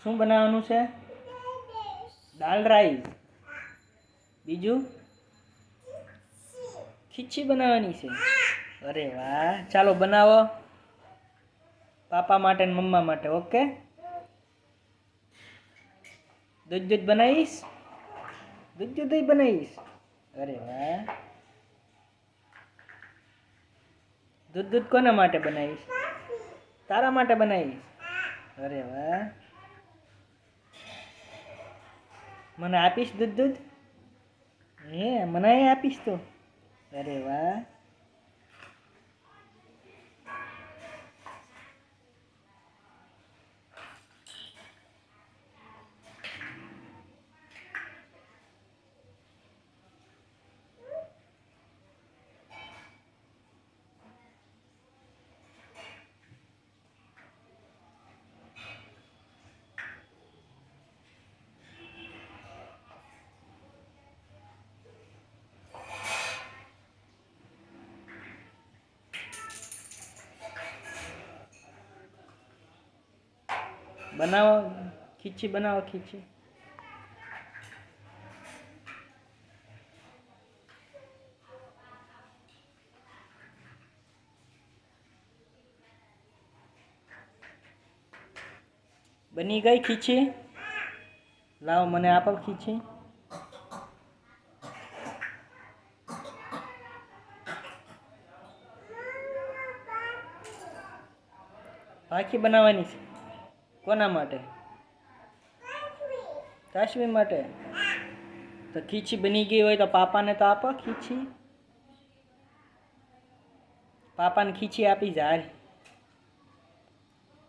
શું બનાવવાનું છે? દાલ રાઈસ. બીજું ખીચી બનાવવાની છે. અરે વાહ, ચાલો બનાવો પાપા માટે ને મમ્મા માટે. ઓકે, દૂધ બનાવીશ, દૂધ બનાવીશ. અરે વાહ, દૂધ કોના માટે બનાવીશ? તારા માટે બનાવીશ. અરે વાહ, મને આપીશ દૂધ? હે, મને આપીશ તો? અરે વાહ, બનાવો ખીચી, બનાવો ખીચી. બની ગઈ ખીચી? લાવો મને આપો ખીચી. પાખી બનાવવાની છે. કોના માટે? કાશ્મી માટે. તો ખીચી બની ગઈ હોય તો પાપાને તો આપો ખીચી. પાપાને ખીચી આપી જા.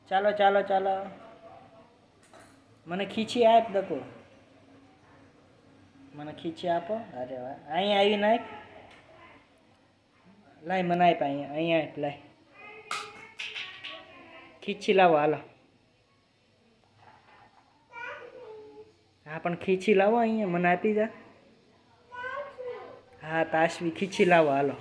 ચાલો ચાલો ચાલો, મને ખીચી આપ દકો. મને ખીચી આપો. અરે વાહ, અહીંયા આવી નાખ. લાય મને આપ, અહીંયા આપ. લાય ખીચી લાવો. હાલો, હા પણ ખીચી લાવો અહીંયા, મને આપી જા. હા તાશવી, ખીચી લાવો. હાલો.